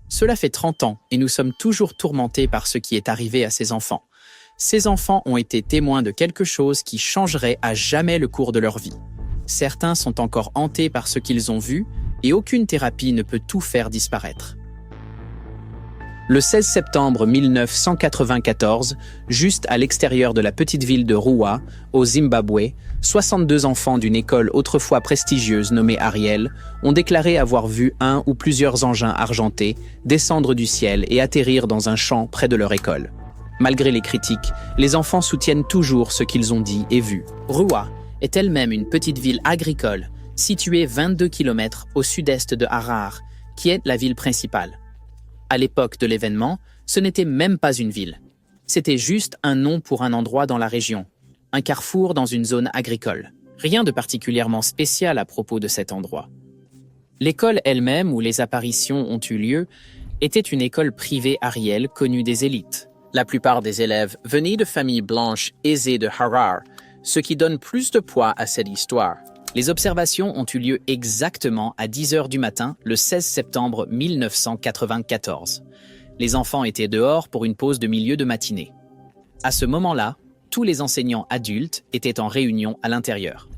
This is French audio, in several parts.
Cela fait 30 ans et nous sommes toujours tourmentés par ce qui est arrivé à ces enfants. Ces enfants ont été témoins de quelque chose qui changerait à jamais le cours de leur vie. Certains sont encore hantés par ce qu'ils ont vu et aucune thérapie ne peut tout faire disparaître. Le 16 septembre 1994, juste à l'extérieur de la petite ville de Ruwa, au Zimbabwe, 62 enfants d'une école autrefois prestigieuse nommée Ariel ont déclaré avoir vu un ou plusieurs engins argentés descendre du ciel et atterrir dans un champ près de leur école. Malgré les critiques, les enfants soutiennent toujours ce qu'ils ont dit et vu. Ruwa est elle-même une petite ville agricole située 22 km au sud-est de Harare, qui est la ville principale. À l'époque de l'événement, ce n'était même pas une ville. C'était juste un nom pour un endroit dans la région, un carrefour dans une zone agricole. Rien de particulièrement spécial à propos de cet endroit. L'école elle-même où les apparitions ont eu lieu était une école privée Ariel connue des élites. La plupart des élèves venaient de familles blanches aisées de Harare, ce qui donne plus de poids à cette histoire. Les observations ont eu lieu exactement à 10 h du matin, le 16 septembre 1994. Les enfants étaient dehors pour une pause de milieu de matinée. À ce moment-là, tous les enseignants adultes étaient en réunion à l'intérieur.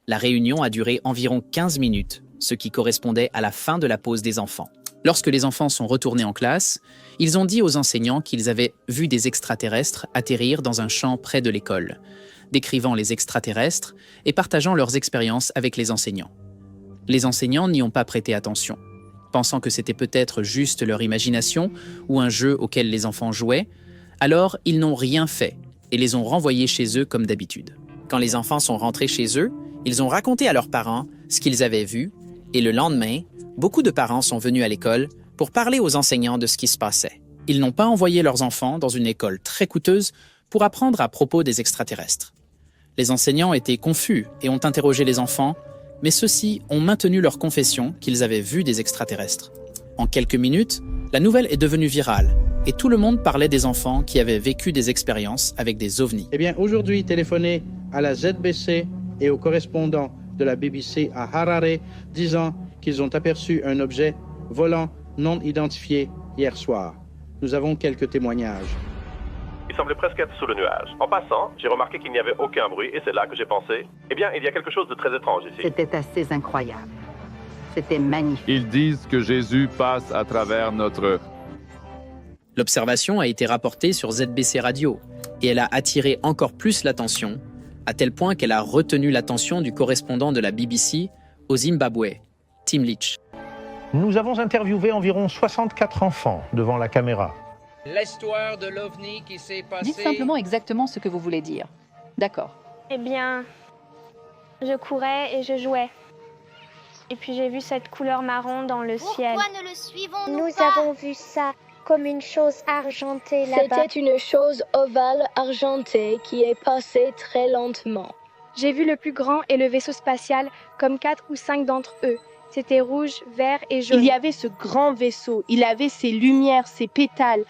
La réunion a duré environ 15 minutes, ce qui correspondait à la fin de la pause des enfants. Lorsque les enfants sont retournés en classe, ils ont dit aux enseignants qu'ils avaient vu des extraterrestres atterrir dans un champ près de l'école, décrivant les extraterrestres et partageant leurs expériences avec les enseignants. Les enseignants n'y ont pas prêté attention, pensant que c'était peut-être juste leur imagination ou un jeu auquel les enfants jouaient, alors ils n'ont rien fait et les ont renvoyés chez eux comme d'habitude. Quand les enfants sont rentrés chez eux, ils ont raconté à leurs parents ce qu'ils avaient vu et le lendemain, beaucoup de parents sont venus à l'école pour parler aux enseignants de ce qui se passait. Ils n'ont pas envoyé leurs enfants dans une école très coûteuse pour apprendre à propos des extraterrestres. Les enseignants étaient confus et ont interrogé les enfants, mais ceux-ci ont maintenu leur confession qu'ils avaient vu des extraterrestres. En quelques minutes, la nouvelle est devenue virale et tout le monde parlait des enfants qui avaient vécu des expériences avec des ovnis. Eh bien, aujourd'hui, téléphonez à la ZBC et aux correspondants de la BBC à Harare, disant qu'ils ont aperçu un objet volant non identifié hier soir. Nous avons quelques témoignages. Il semblait presque être sous le nuage. En passant, j'ai remarqué qu'il n'y avait aucun bruit et c'est là que j'ai pensé, eh bien, il y a quelque chose de très étrange ici. C'était assez incroyable. C'était magnifique. Ils disent que Jésus passe à travers notre... L'observation a été rapportée sur ZBC Radio et elle a attiré encore plus l'attention, à tel point qu'elle a retenu l'attention du correspondant de la BBC au Zimbabwe, Tim Leach. Nous avons interviewé environ 64 enfants devant la caméra. L'histoire de l'OVNI qui s'est passée... Dites simplement exactement ce que vous voulez dire. D'accord. Eh bien, je courais et je jouais. Et puis j'ai vu cette couleur marron dans le ciel. Pourquoi ne le suivons-nous Nous pas? avons vu ça comme une chose argentée là-bas. C'était une chose ovale argentée qui est passée très lentement. J'ai vu le plus grand et le vaisseau spatial comme 4 ou 5 d'entre eux. C'était rouge, vert et jaune. Il y avait ce grand vaisseau, il avait ses lumières, ses pétales,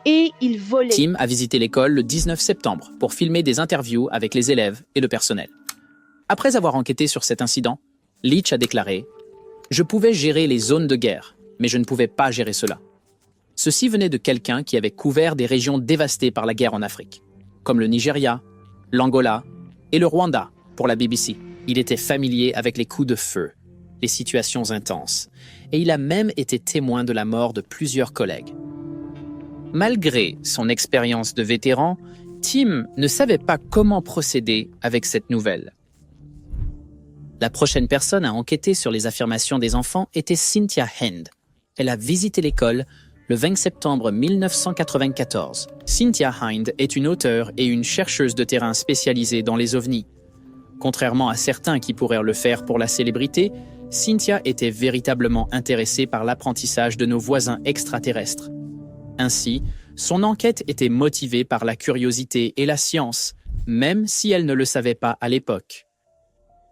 et il volait. Tim a visité l'école le 19 septembre pour filmer des interviews avec les élèves et le personnel. Après avoir enquêté sur cet incident, Leach a déclaré « Je pouvais gérer les zones de guerre, mais je ne pouvais pas gérer cela. » Ceci venait de quelqu'un qui avait couvert des régions dévastées par la guerre en Afrique, comme le Nigeria, l'Angola et le Rwanda pour la BBC. Il était familier avec les coups de feu, les situations intenses, et il a même été témoin de la mort de plusieurs collègues. Malgré son expérience de vétéran, Tim ne savait pas comment procéder avec cette nouvelle. La prochaine personne à enquêter sur les affirmations des enfants était Cynthia Hand. Elle a visité l'école le 20 septembre 1994. Cynthia Hand est une auteure et une chercheuse de terrain spécialisée dans les ovnis. Contrairement à certains qui pourraient le faire pour la célébrité, Cynthia était véritablement intéressée par l'apprentissage de nos voisins extraterrestres. Ainsi, son enquête était motivée par la curiosité et la science, même si elle ne le savait pas à l'époque.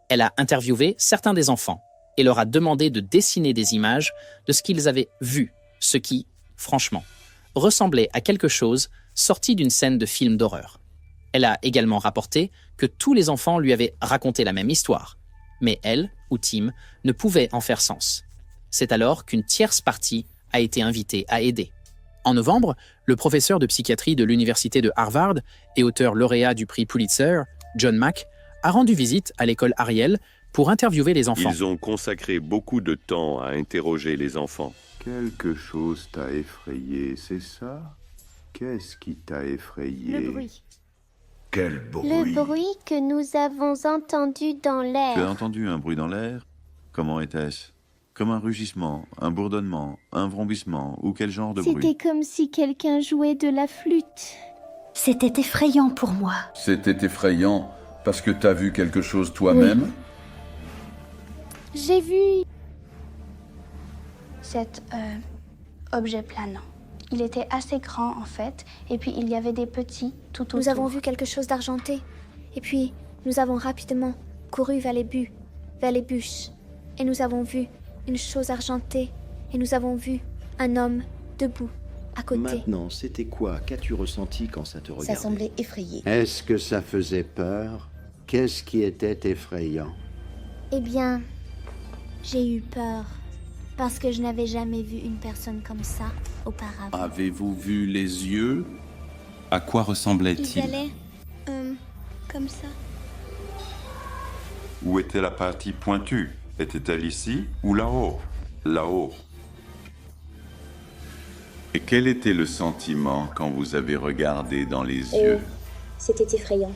Elle a interviewé certains des enfants et leur a demandé de dessiner des images de ce qu'ils avaient vu, ce qui, franchement, ressemblait à quelque chose sorti d'une scène de film d'horreur. Elle a également rapporté que tous les enfants lui avaient raconté la même histoire, mais elle, ou Tim, ne pouvait en faire sens. C'est alors qu'une tierce partie a été invité à aider. En novembre, le professeur de psychiatrie de l'université de Harvard et auteur lauréat du prix Pulitzer, John Mack, a rendu visite à l'école Ariel pour interviewer les enfants. Ils ont consacré beaucoup de temps à interroger les enfants. Quelque chose t'a effrayé, c'est ça? Qu'est-ce qui t'a effrayé? Le bruit. Quel bruit? Le bruit que nous avons entendu dans l'air. Tu as entendu un bruit dans l'air? Comment était-ce? Comme un rugissement, un bourdonnement, un vrombissement, ou quel genre de bruit? C'était comme si quelqu'un jouait de la flûte. C'était effrayant pour moi. C'était effrayant parce que t'as vu quelque chose toi-même? Oui. J'ai vu cet objet planant. Il était assez grand en fait, et puis il y avait des petits tout autour. Nous avons vu quelque chose d'argenté, et puis nous avons rapidement couru vers les bûches, et nous avons vu une chose argentée, et nous avons vu un homme debout à côté. Maintenant, c'était quoi? Qu'as-tu ressenti quand ça te regardait? Ça semblait effrayé. Est-ce que ça faisait peur? Qu'est-ce qui était effrayant? Eh bien, j'ai eu peur, parce que je n'avais jamais vu une personne comme ça auparavant. Avez-vous vu les yeux? À quoi ressemblaient-ils? Ils allaient, comme ça. Où était la partie pointue? Était-elle ici ou là-haut? Là-haut. Et quel était le sentiment quand vous avez regardé dans les yeux? C'était effrayant.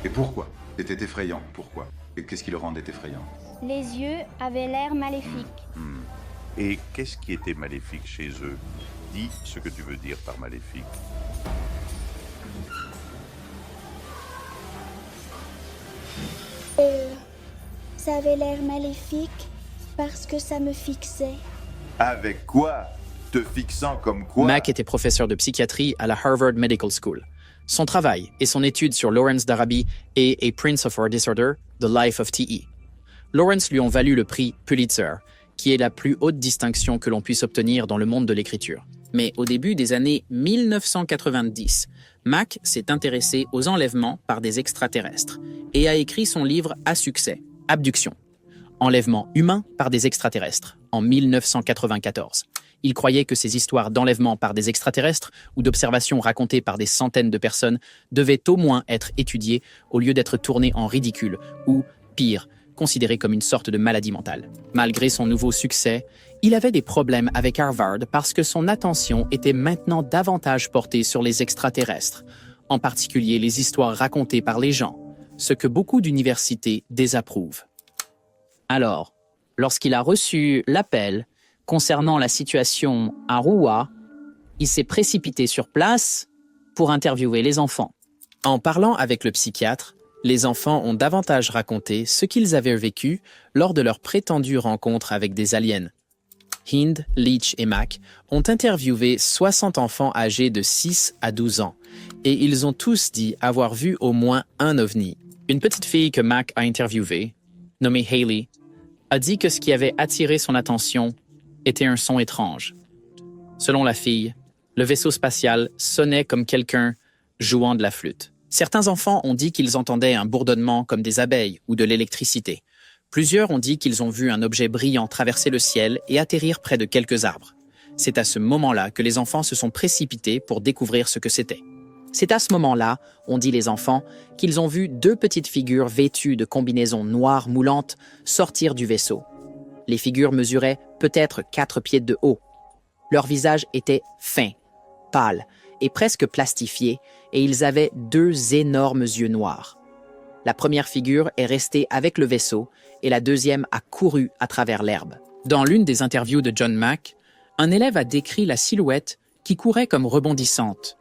Et pourquoi? C'était effrayant. Pourquoi? Et qu'est-ce qui le rendait effrayant? Les yeux avaient l'air maléfiques. Et qu'est-ce qui était maléfique chez eux? Dis ce que tu veux dire par maléfique. Ça avait l'air maléfique parce que ça me fixait. Avec quoi? Te fixant comme quoi? Mack était professeur de psychiatrie à la Harvard Medical School. Son travail et son étude sur Lawrence d'Arabie et A Prince of Our Disorder, The Life of T.E. Lawrence lui ont valu le prix Pulitzer, qui est la plus haute distinction que l'on puisse obtenir dans le monde de l'écriture. Mais au début des années 1990, Mack s'est intéressé aux enlèvements par des extraterrestres et a écrit son livre à succès, Abduction, enlèvement humain par des extraterrestres, en 1994. Il croyait que ces histoires d'enlèvement par des extraterrestres ou d'observations racontées par des centaines de personnes devaient au moins être étudiées au lieu d'être tournées en ridicule ou, pire, considérées comme une sorte de maladie mentale. Malgré son nouveau succès, il avait des problèmes avec Harvard parce que son attention était maintenant davantage portée sur les extraterrestres, en particulier les histoires racontées par les gens, ce que beaucoup d'universités désapprouvent. Alors, lorsqu'il a reçu l'appel concernant la situation à Roua, il s'est précipité sur place pour interviewer les enfants. En parlant avec le psychiatre, les enfants ont davantage raconté ce qu'ils avaient vécu lors de leur prétendue rencontre avec des aliens. Hind, Leach et Mack ont interviewé 60 enfants âgés de 6 à 12 ans et ils ont tous dit avoir vu au moins un ovni. Une petite fille que Mack a interviewée, nommée Hailey, a dit que ce qui avait attiré son attention était un son étrange. Selon la fille, le vaisseau spatial sonnait comme quelqu'un jouant de la flûte. Certains enfants ont dit qu'ils entendaient un bourdonnement comme des abeilles ou de l'électricité. Plusieurs ont dit qu'ils ont vu un objet brillant traverser le ciel et atterrir près de quelques arbres. C'est à ce moment-là que les enfants se sont précipités pour découvrir ce que c'était. C'est à ce moment-là, ont dit les enfants, qu'ils ont vu 2 petites figures vêtues de combinaisons noires moulantes sortir du vaisseau. Les figures mesuraient peut-être 4 pieds de haut. Leur visage était fin, pâle et presque plastifié, et ils avaient 2 énormes yeux noirs. La première figure est restée avec le vaisseau et la deuxième a couru à travers l'herbe. Dans l'une des interviews de John Mack, un élève a décrit la silhouette qui courait comme rebondissante,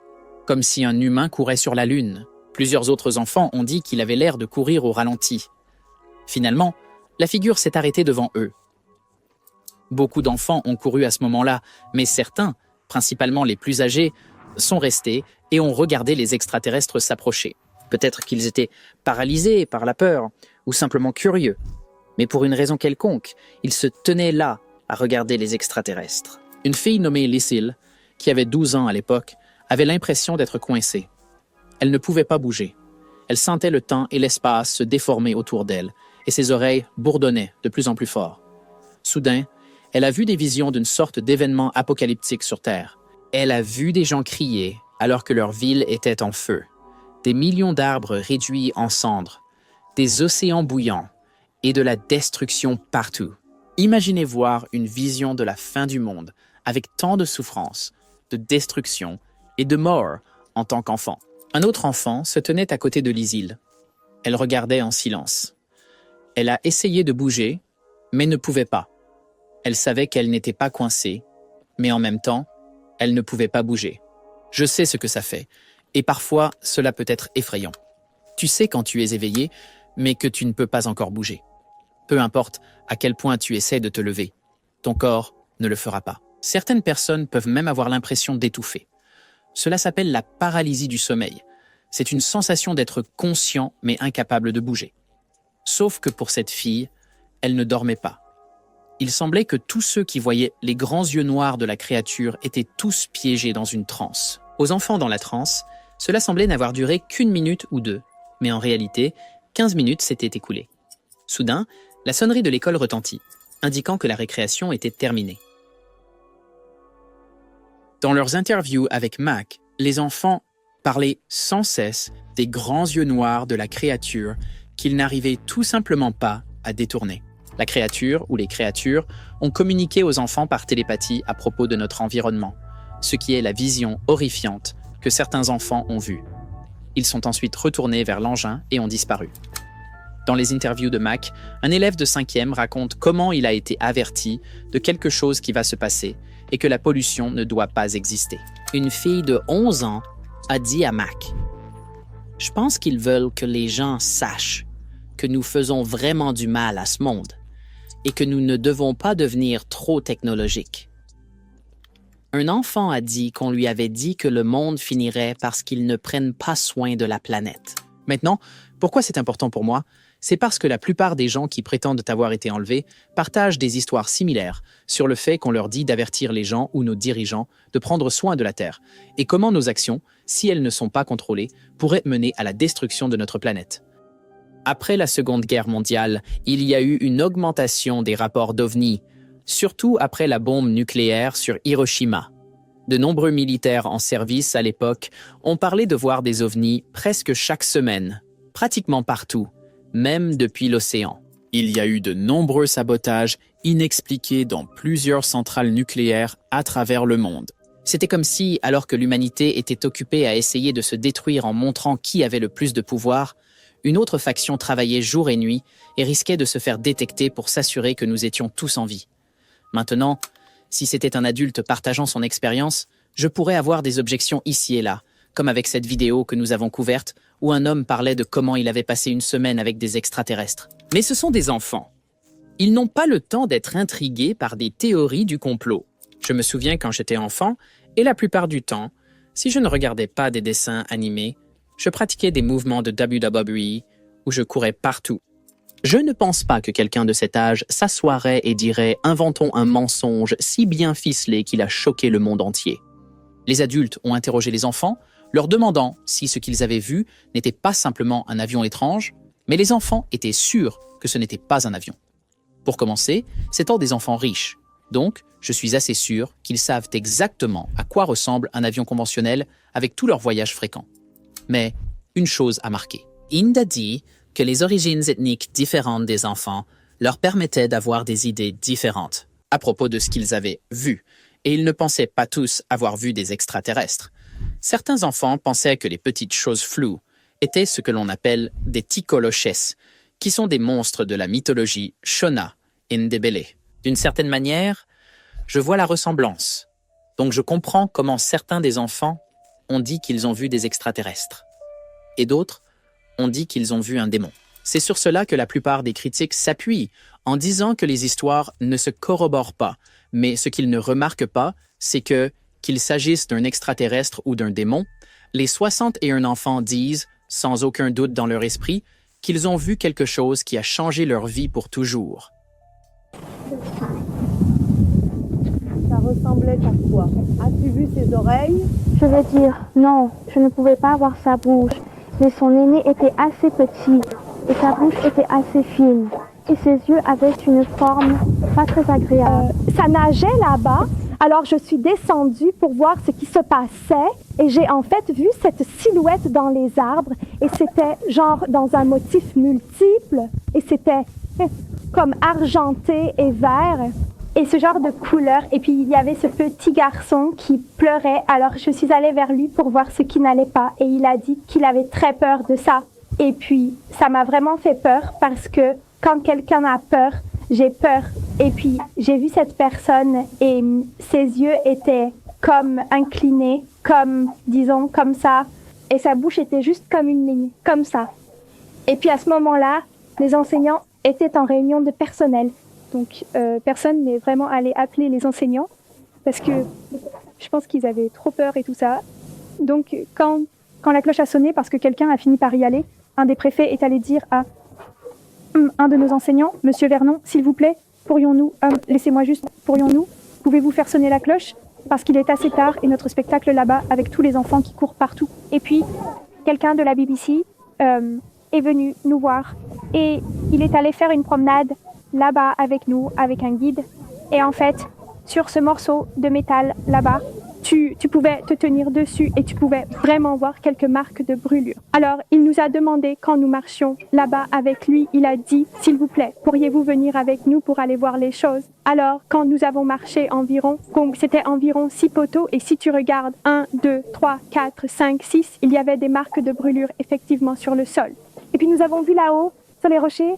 comme si un humain courait sur la Lune. Plusieurs autres enfants ont dit qu'il avait l'air de courir au ralenti. Finalement, la figure s'est arrêtée devant eux. Beaucoup d'enfants ont couru à ce moment-là, mais certains, principalement les plus âgés, sont restés et ont regardé les extraterrestres s'approcher. Peut-être qu'ils étaient paralysés par la peur ou simplement curieux. Mais pour une raison quelconque, ils se tenaient là à regarder les extraterrestres. Une fille nommée Lucille, qui avait 12 ans à l'époque, avait l'impression d'être coincée. Elle ne pouvait pas bouger. Elle sentait le temps et l'espace se déformer autour d'elle et ses oreilles bourdonnaient de plus en plus fort. Soudain, elle a vu des visions d'une sorte d'événement apocalyptique sur Terre. Elle a vu des gens crier alors que leur ville était en feu, des millions d'arbres réduits en cendres, des océans bouillants et de la destruction partout. Imaginez voir une vision de la fin du monde avec tant de souffrance, de destruction et de mort en tant qu'enfant. Un autre enfant se tenait à côté de Lisil. Elle regardait en silence. Elle a essayé de bouger, mais ne pouvait pas. Elle savait qu'elle n'était pas coincée, mais en même temps, elle ne pouvait pas bouger. Je sais ce que ça fait, et parfois cela peut être effrayant. Tu sais quand tu es éveillé, mais que tu ne peux pas encore bouger. Peu importe à quel point tu essaies de te lever, ton corps ne le fera pas. Certaines personnes peuvent même avoir l'impression d'étouffer. Cela s'appelle la paralysie du sommeil. C'est une sensation d'être conscient mais incapable de bouger. Sauf que pour cette fille, elle ne dormait pas. Il semblait que tous ceux qui voyaient les grands yeux noirs de la créature étaient tous piégés dans une transe. Aux enfants dans la transe, cela semblait n'avoir duré qu'1 minute ou 2, mais en réalité, 15 minutes s'étaient écoulées. Soudain, la sonnerie de l'école retentit, indiquant que la récréation était terminée. Dans leurs interviews avec Mac, les enfants parlaient sans cesse des grands yeux noirs de la créature qu'ils n'arrivaient tout simplement pas à détourner. La créature ou les créatures ont communiqué aux enfants par télépathie à propos de notre environnement, ce qui est la vision horrifiante que certains enfants ont vue. Ils sont ensuite retournés vers l'engin et ont disparu. Dans les interviews de Mac, un élève de 5e raconte comment il a été averti de quelque chose qui va se passer et que la pollution ne doit pas exister. Une fille de 11 ans a dit à Mac « Je pense qu'ils veulent que les gens sachent que nous faisons vraiment du mal à ce monde et que nous ne devons pas devenir trop technologiques. » Un enfant a dit qu'on lui avait dit que le monde finirait parce qu'ils ne prennent pas soin de la planète. Maintenant, pourquoi c'est important pour moi? C'est parce que la plupart des gens qui prétendent avoir été enlevés partagent des histoires similaires sur le fait qu'on leur dit d'avertir les gens ou nos dirigeants de prendre soin de la Terre et comment nos actions, si elles ne sont pas contrôlées, pourraient mener à la destruction de notre planète. Après la Seconde Guerre mondiale, il y a eu une augmentation des rapports d'OVNI, surtout après la bombe nucléaire sur Hiroshima. De nombreux militaires en service à l'époque ont parlé de voir des ovnis presque chaque semaine, pratiquement partout, même depuis l'océan. Il y a eu de nombreux sabotages inexpliqués dans plusieurs centrales nucléaires à travers le monde. C'était comme si, alors que l'humanité était occupée à essayer de se détruire en montrant qui avait le plus de pouvoir, une autre faction travaillait jour et nuit et risquait de se faire détecter pour s'assurer que nous étions tous en vie. Maintenant, si c'était un adulte partageant son expérience, je pourrais avoir des objections ici et là, comme avec cette vidéo que nous avons couverte, où un homme parlait de comment il avait passé une semaine avec des extraterrestres. Mais ce sont des enfants. Ils n'ont pas le temps d'être intrigués par des théories du complot. Je me souviens quand j'étais enfant, et la plupart du temps, si je ne regardais pas des dessins animés, je pratiquais des mouvements de WWE où je courais partout. Je ne pense pas que quelqu'un de cet âge s'assoirait et dirait « Inventons un mensonge si bien ficelé qu'il a choqué le monde entier ». Les adultes ont interrogé les enfants, leur demandant si ce qu'ils avaient vu n'était pas simplement un avion étrange, mais les enfants étaient sûrs que ce n'était pas un avion. Pour commencer, c'étant des enfants riches, donc je suis assez sûr qu'ils savent exactement à quoi ressemble un avion conventionnel avec tous leurs voyages fréquents. Mais une chose a marqué. Inda dit que les origines ethniques différentes des enfants leur permettaient d'avoir des idées différentes à propos de ce qu'ils avaient vu, et ils ne pensaient pas tous avoir vu des extraterrestres. Certains enfants pensaient que les petites choses floues étaient ce que l'on appelle des tikoloches, qui sont des monstres de la mythologie Shona Ndebele. D'une certaine manière, je vois la ressemblance. Donc je comprends comment certains des enfants ont dit qu'ils ont vu des extraterrestres. Et d'autres ont dit qu'ils ont vu un démon. C'est sur cela que la plupart des critiques s'appuient, en disant que les histoires ne se corroborent pas, mais ce qu'ils ne remarquent pas, c'est que, qu'il s'agisse d'un extraterrestre ou d'un démon, les 61 enfants disent, sans aucun doute dans leur esprit, qu'ils ont vu quelque chose qui a changé leur vie pour toujours. Ça ressemblait à quoi? As-tu vu ses oreilles? Je vais dire, non, je ne pouvais pas voir sa bouche, mais son nez était assez petit et sa bouche était assez fine. et ses yeux avaient une forme pas très agréable. Ça nageait là-bas, alors je suis descendue pour voir ce qui se passait et j'ai en fait vu cette silhouette dans les arbres et c'était genre dans un motif multiple et c'était comme argenté et vert. Et ce genre de couleur. Et puis, il y avait ce petit garçon qui pleurait. Alors, je suis allée vers lui pour voir ce qui n'allait pas. Et il a dit qu'il avait très peur de ça. Et puis, ça m'a vraiment fait peur parce que quand quelqu'un a peur, j'ai peur. Et puis, j'ai vu cette personne et ses yeux étaient comme inclinés, comme, disons, comme ça. Et sa bouche était juste comme une ligne, comme ça. Et puis, à ce moment-là, les enseignants étaient en réunion de personnel. Donc, personne n'est vraiment allé appeler les enseignants parce que je pense qu'ils avaient trop peur et tout ça. Donc, quand la cloche a sonné, parce que quelqu'un a fini par y aller, un des préfets est allé dire à un de nos enseignants, Monsieur Vernon, s'il vous plaît, pouvez-vous faire sonner la cloche parce qu'il est assez tard et notre spectacle là-bas avec tous les enfants qui courent partout. Et puis, quelqu'un de la BBC est venu nous voir et il est allé faire une promenade là-bas avec nous, avec un guide. Et en fait, sur ce morceau de métal là-bas, tu pouvais te tenir dessus et tu pouvais vraiment voir quelques marques de brûlure. Alors, il nous a demandé, quand nous marchions là-bas avec lui, il a dit, s'il vous plaît, pourriez-vous venir avec nous pour aller voir les choses? Alors, quand nous avons marché c'était environ 6 poteaux et si tu regardes 1, 2, 3, 4, 5, 6, il y avait des marques de brûlure effectivement sur le sol. Et puis nous avons vu là-haut, sur les rochers,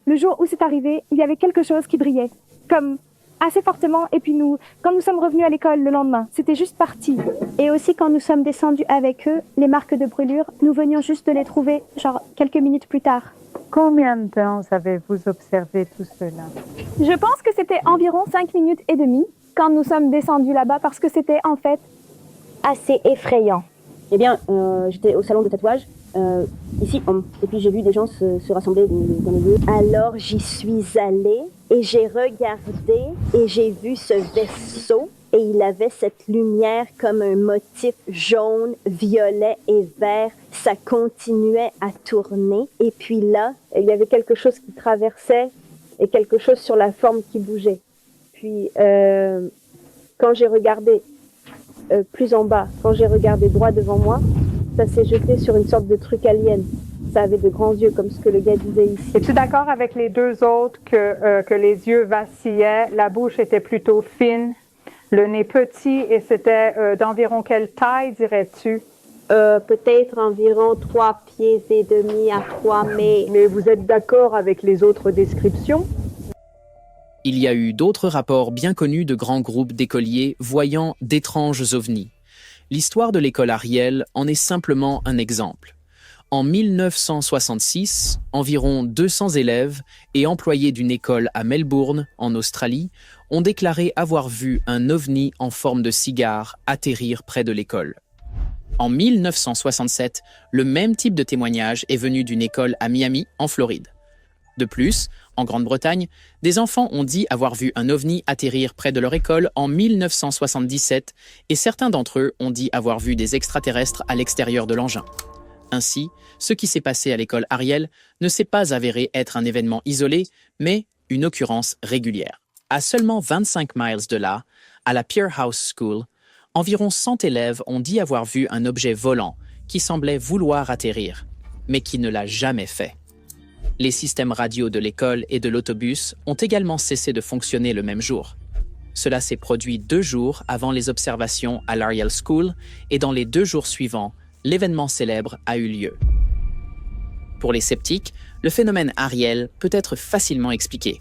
le jour où c'est arrivé, il y avait quelque chose qui brillait, comme assez fortement. Et puis quand nous sommes revenus à l'école le lendemain, c'était juste parti. Et aussi quand nous sommes descendus avec eux, les marques de brûlure, nous venions juste de les trouver, genre quelques minutes plus tard. Combien de temps avez-vous observé tout cela? Je pense que c'était environ 5 minutes et demie quand nous sommes descendus là-bas parce que c'était en fait assez effrayant. Eh bien, j'étais au salon de tatouage. Ici, et puis j'ai vu des gens se rassembler dans les lieux. Alors j'y suis allée et j'ai regardé et j'ai vu ce vaisseau et il avait cette lumière comme un motif jaune, violet et vert. Ça continuait à tourner et puis là, il y avait quelque chose qui traversait et quelque chose sur la forme qui bougeait. Puis quand j'ai regardé plus en bas, quand j'ai regardé droit devant moi, ça s'est jeté sur une sorte de truc alien. Ça avait de grands yeux, comme ce que le gars disait ici. Es-tu d'accord avec les deux autres que les yeux vacillaient, la bouche était plutôt fine, le nez petit et c'était d'environ quelle taille, dirais-tu? Peut-être environ 3 pieds et demi à 3 mètres. Mais vous êtes d'accord avec les autres descriptions? Il y a eu d'autres rapports bien connus de grands groupes d'écoliers voyant d'étranges ovnis. L'histoire de l'école Ariel en est simplement un exemple. En 1966, environ 200 élèves et employés d'une école à Melbourne, en Australie, ont déclaré avoir vu un ovni en forme de cigare atterrir près de l'école. En 1967, le même type de témoignage est venu d'une école à Miami, en Floride. De plus, en Grande-Bretagne, des enfants ont dit avoir vu un ovni atterrir près de leur école en 1977 et certains d'entre eux ont dit avoir vu des extraterrestres à l'extérieur de l'engin. Ainsi, ce qui s'est passé à l'école Ariel ne s'est pas avéré être un événement isolé, mais une occurrence régulière. À seulement 25 miles de là, à la Peerhouse School, environ 100 élèves ont dit avoir vu un objet volant qui semblait vouloir atterrir, mais qui ne l'a jamais fait. Les systèmes radio de l'école et de l'autobus ont également cessé de fonctionner le même jour. Cela s'est produit 2 jours avant les observations à l'Ariel School et dans les 2 jours suivants, l'événement célèbre a eu lieu. Pour les sceptiques, le phénomène Ariel peut être facilement expliqué.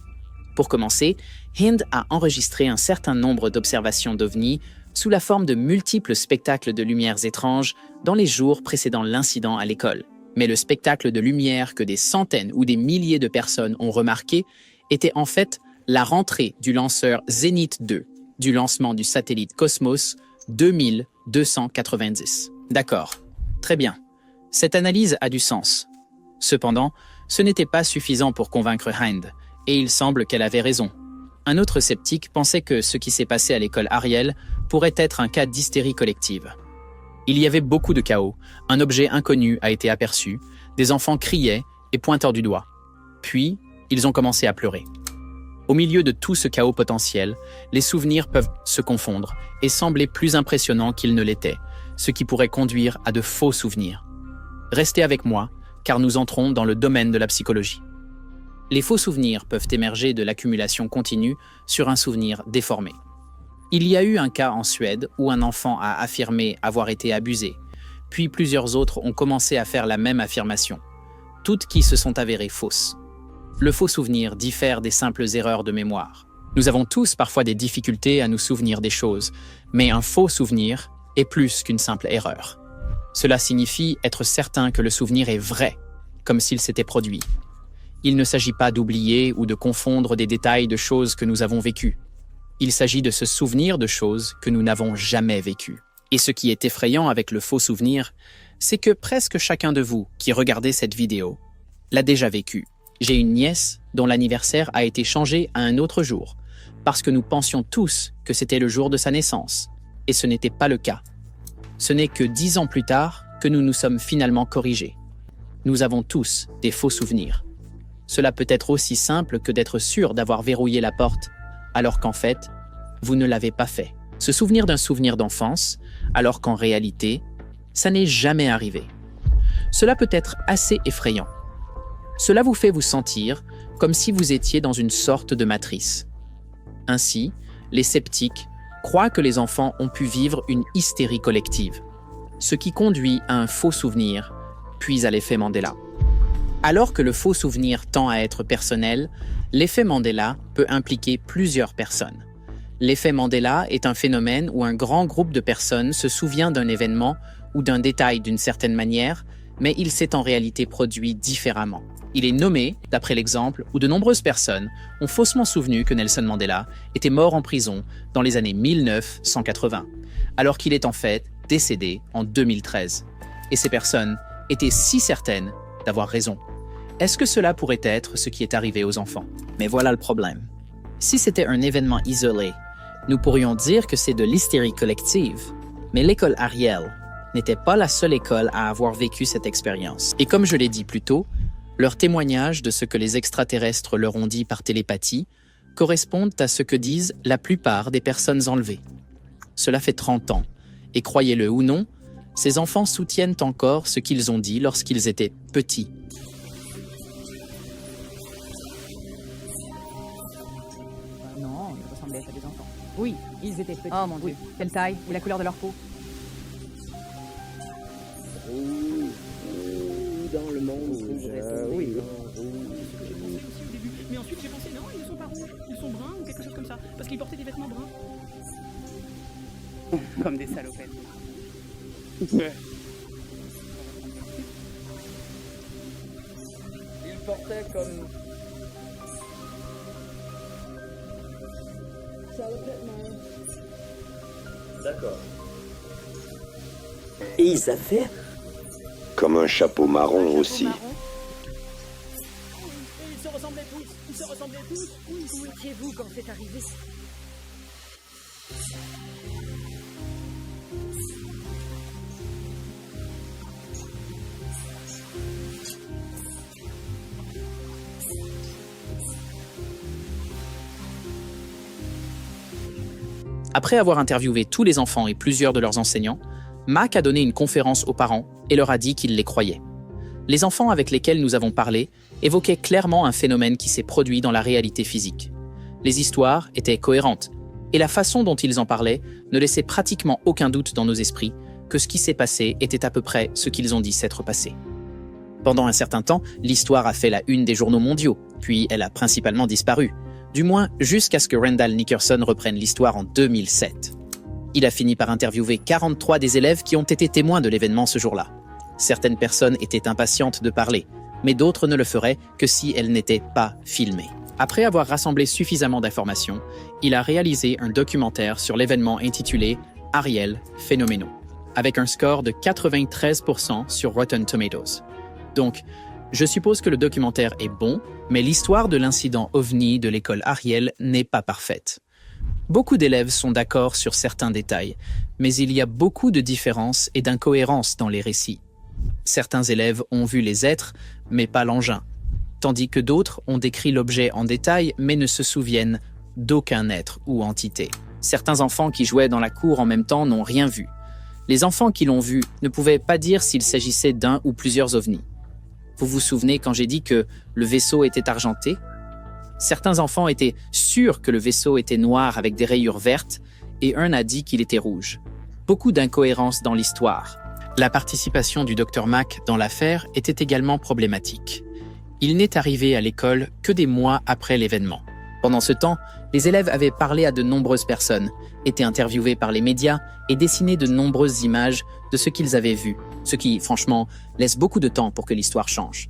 Pour commencer, Hind a enregistré un certain nombre d'observations d'ovnis sous la forme de multiples spectacles de lumières étranges dans les jours précédant l'incident à l'école. Mais le spectacle de lumière que des centaines ou des milliers de personnes ont remarqué était en fait la rentrée du lanceur Zénith 2, du lancement du satellite Cosmos 2290. D'accord, très bien. Cette analyse a du sens. Cependant, ce n'était pas suffisant pour convaincre Hind, et il semble qu'elle avait raison. Un autre sceptique pensait que ce qui s'est passé à l'école Ariel pourrait être un cas d'hystérie collective. Il y avait beaucoup de chaos, un objet inconnu a été aperçu, des enfants criaient et pointant du doigt. Puis, Ils ont commencé à pleurer. Au milieu de tout ce chaos potentiel, les souvenirs peuvent se confondre et sembler plus impressionnants qu'ils ne l'étaient, ce qui pourrait conduire à de faux souvenirs. Restez avec moi, car nous entrons dans le domaine de la psychologie. Les faux souvenirs peuvent émerger de l'accumulation continue sur un souvenir déformé. Il y a eu un cas en Suède où un enfant a affirmé avoir été abusé, puis plusieurs autres ont commencé à faire la même affirmation, toutes qui se sont avérées fausses. Le faux souvenir diffère des simples erreurs de mémoire. Nous avons tous parfois des difficultés à nous souvenir des choses, mais un faux souvenir est plus qu'une simple erreur. Cela signifie être certain que le souvenir est vrai, comme s'il s'était produit. Il ne s'agit pas d'oublier ou de confondre des détails de choses que nous avons vécues. Il s'agit de se souvenir de choses que nous n'avons jamais vécues. Et ce qui est effrayant avec le faux souvenir, c'est que presque chacun de vous qui regardez cette vidéo l'a déjà vécu. J'ai une nièce dont l'anniversaire a été changé à un autre jour, parce que nous pensions tous que c'était le jour de sa naissance, et ce n'était pas le cas. Ce n'est que 10 ans plus tard que nous nous sommes finalement corrigés. Nous avons tous des faux souvenirs. Cela peut être aussi simple que d'être sûr d'avoir verrouillé la porte, alors qu'en fait, vous ne l'avez pas fait. Se souvenir d'un souvenir d'enfance, alors qu'en réalité, ça n'est jamais arrivé. Cela peut être assez effrayant. Cela vous fait vous sentir comme si vous étiez dans une sorte de matrice. Ainsi, les sceptiques croient que les enfants ont pu vivre une hystérie collective, ce qui conduit à un faux souvenir, puis à l'effet Mandela. Alors que le faux souvenir tend à être personnel, l'effet Mandela peut impliquer plusieurs personnes. L'effet Mandela est un phénomène où un grand groupe de personnes se souvient d'un événement ou d'un détail d'une certaine manière, mais il s'est en réalité produit différemment. Il est nommé, d'après l'exemple, où de nombreuses personnes ont faussement souvenu que Nelson Mandela était mort en prison dans les années 1980, alors qu'il est en fait décédé en 2013. Et ces personnes étaient si certaines d'avoir raison. Est-ce que cela pourrait être ce qui est arrivé aux enfants? Mais voilà le problème. Si c'était un événement isolé, nous pourrions dire que c'est de l'hystérie collective. Mais l'école Ariel n'était pas la seule école à avoir vécu cette expérience. Et comme je l'ai dit plus tôt, leurs témoignages de ce que les extraterrestres leur ont dit par télépathie correspondent à ce que disent la plupart des personnes enlevées. Cela fait 30 ans, et croyez-le ou non, ces enfants soutiennent encore ce qu'ils ont dit lorsqu'ils étaient petits. Non, ils ressemblaient à des enfants. Oui, ils étaient petits. Oh mon Dieu, quelle taille et la couleur de leur peau. Dans le monde rouge, oui. Mais ensuite j'ai pensé non, ils ne sont pas rouges, ils sont bruns ou quelque chose comme ça, parce qu'ils portaient des vêtements bruns. Comme des salopettes. Ouais. Ils portaient comme... D'accord. Et ils avaient comme un chapeau marron aussi. Ils se ressemblaient tous. Où étiez-vous quand c'est arrivé? Après avoir interviewé tous les enfants et plusieurs de leurs enseignants, Mac a donné une conférence aux parents et leur a dit qu'il les croyait. Les enfants avec lesquels nous avons parlé évoquaient clairement un phénomène qui s'est produit dans la réalité physique. Les histoires étaient cohérentes, et la façon dont ils en parlaient ne laissait pratiquement aucun doute dans nos esprits que ce qui s'est passé était à peu près ce qu'ils ont dit s'être passé. Pendant un certain temps, l'histoire a fait la une des journaux mondiaux, puis elle a principalement disparu, du moins jusqu'à ce que Randall Nickerson reprenne l'histoire en 2007. Il a fini par interviewer 43 des élèves qui ont été témoins de l'événement ce jour-là. Certaines personnes étaient impatientes de parler, mais d'autres ne le feraient que si elles n'étaient pas filmées. Après avoir rassemblé suffisamment d'informations, il a réalisé un documentaire sur l'événement intitulé « Ariel Phénoménaux », avec un score de 93% sur Rotten Tomatoes. Donc, je suppose que le documentaire est bon, mais l'histoire de l'incident OVNI de l'école Ariel n'est pas parfaite. Beaucoup d'élèves sont d'accord sur certains détails, mais il y a beaucoup de différences et d'incohérences dans les récits. Certains élèves ont vu les êtres, mais pas l'engin. tandis que d'autres ont décrit l'objet en détail mais ne se souviennent d'aucun être ou entité. Certains enfants qui jouaient dans la cour en même temps n'ont rien vu. Les enfants qui l'ont vu ne pouvaient pas dire s'il s'agissait d'un ou plusieurs ovnis. Vous vous souvenez quand j'ai dit que le vaisseau était argenté? Certains enfants étaient sûrs que le vaisseau était noir avec des rayures vertes et un a dit qu'il était rouge. Beaucoup d'incohérences dans l'histoire. La participation du Dr Mac dans l'affaire était également problématique. Il n'est arrivé à l'école que des mois après l'événement. Pendant ce temps, les élèves avaient parlé à de nombreuses personnes, été interviewés par les médias et dessiné de nombreuses images de ce qu'ils avaient vu, ce qui, franchement, laisse beaucoup de temps pour que l'histoire change.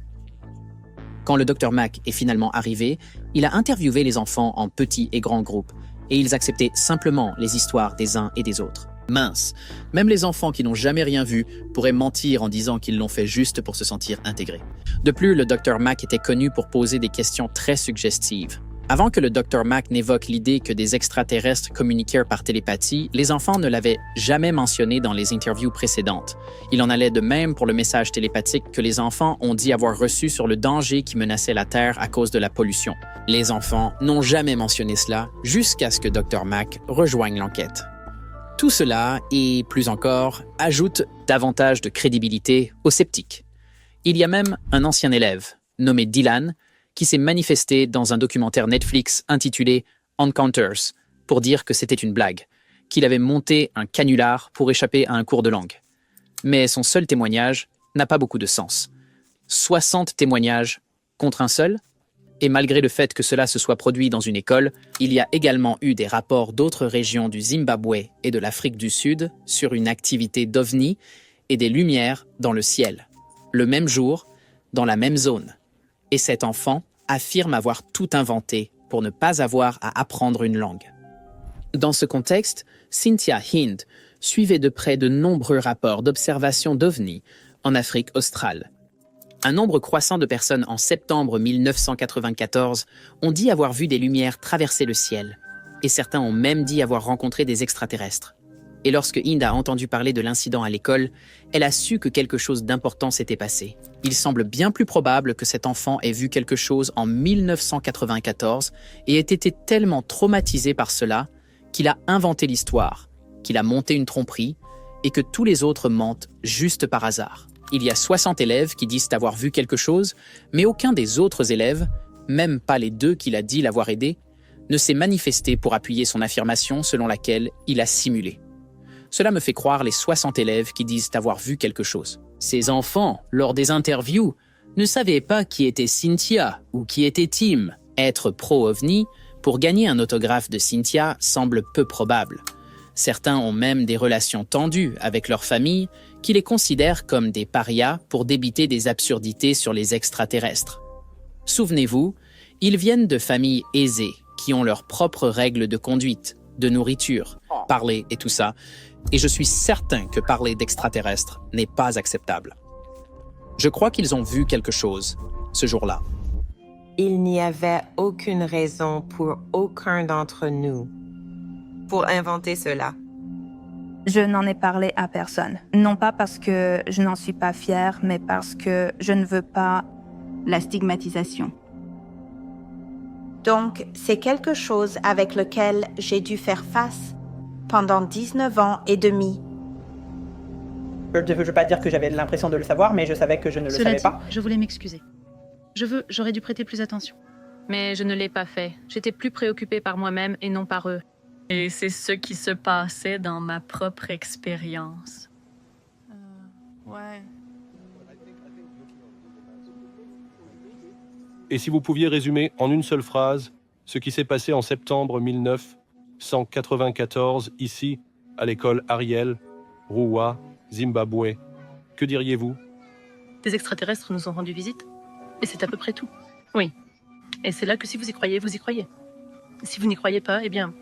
Quand le Dr Mac est finalement arrivé, il a interviewé les enfants en petits et grands groupes, et ils acceptaient simplement les histoires des uns et des autres. Mince, même les enfants qui n'ont jamais rien vu pourraient mentir en disant qu'ils l'ont fait juste pour se sentir intégrés. De plus, le Dr Mac était connu pour poser des questions très suggestives. Avant que le Dr Mac n'évoque l'idée que des extraterrestres communiquèrent par télépathie, les enfants ne l'avaient jamais mentionné dans les interviews précédentes. Il en allait de même pour le message télépathique que les enfants ont dit avoir reçu sur le danger qui menaçait la Terre à cause de la pollution. Les enfants n'ont jamais mentionné cela jusqu'à ce que Dr Mac rejoigne l'enquête. Tout cela, et plus encore, ajoute davantage de crédibilité aux sceptiques. Il y a même un ancien élève, nommé Dylan, qui s'est manifesté dans un documentaire Netflix intitulé Encounters pour dire que c'était une blague, qu'il avait monté un canular pour échapper à un cours de langue. Mais son seul témoignage n'a pas beaucoup de sens. 60 témoignages contre un seul, et malgré le fait que cela se soit produit dans une école, il y a également eu des rapports d'autres régions du Zimbabwe et de l'Afrique du Sud sur une activité d'OVNI et des lumières dans le ciel, le même jour, dans la même zone. Et cet enfant affirme avoir tout inventé pour ne pas avoir à apprendre une langue. Dans ce contexte, Cynthia Hind suivait de près de nombreux rapports d'observation d'OVNI en Afrique australe. Un nombre croissant de personnes en septembre 1994 ont dit avoir vu des lumières traverser le ciel, et certains ont même dit avoir rencontré des extraterrestres. Et lorsque Hind a entendu parler de l'incident à l'école, elle a su que quelque chose d'important s'était passé. Il semble bien plus probable que cet enfant ait vu quelque chose en 1994 et ait été tellement traumatisé par cela qu'il a inventé l'histoire, qu'il a monté une tromperie et que tous les autres mentent juste par hasard. Il y a 60 élèves qui disent avoir vu quelque chose, mais aucun des autres élèves, même pas les 2 qu'il a dit l'avoir aidé, ne s'est manifesté pour appuyer son affirmation selon laquelle il a simulé. Cela me fait croire les 60 élèves qui disent avoir vu quelque chose. Ces enfants, lors des interviews, ne savaient pas qui était Cynthia ou qui était Tim. Être pro-OVNI pour gagner un autographe de Cynthia semble peu probable. Certains ont même des relations tendues avec leur famille qui les considèrent comme des parias pour débiter des absurdités sur les extraterrestres. Souvenez-vous, ils viennent de familles aisées qui ont leurs propres règles de conduite, de nourriture, parler et tout ça, et je suis certain que parler d'extraterrestres n'est pas acceptable. Je crois qu'ils ont vu quelque chose ce jour-là. Il n'y avait aucune raison pour aucun d'entre nous pour inventer cela. Je n'en ai parlé à personne. Non pas parce que je n'en suis pas fière, mais parce que je ne veux pas la stigmatisation. Donc, c'est quelque chose avec lequel j'ai dû faire face pendant 19 ans et demi. Je ne veux pas dire que j'avais l'impression de le savoir, mais je savais que je ne le savais pas. Je voulais m'excuser. J'aurais dû prêter plus attention. Mais je ne l'ai pas fait. J'étais plus préoccupée par moi-même et non par eux. Et c'est ce qui se passait dans ma propre expérience. Ouais. Et si vous pouviez résumer en une seule phrase ce qui s'est passé en septembre 1994, ici, à l'école Ariel, Ruwa, Zimbabwe, que diriez-vous? Des extraterrestres nous ont rendu visite. Et c'est à peu près tout. Oui. Et c'est là que si vous y croyez, vous y croyez. Si vous n'y croyez pas, eh bien,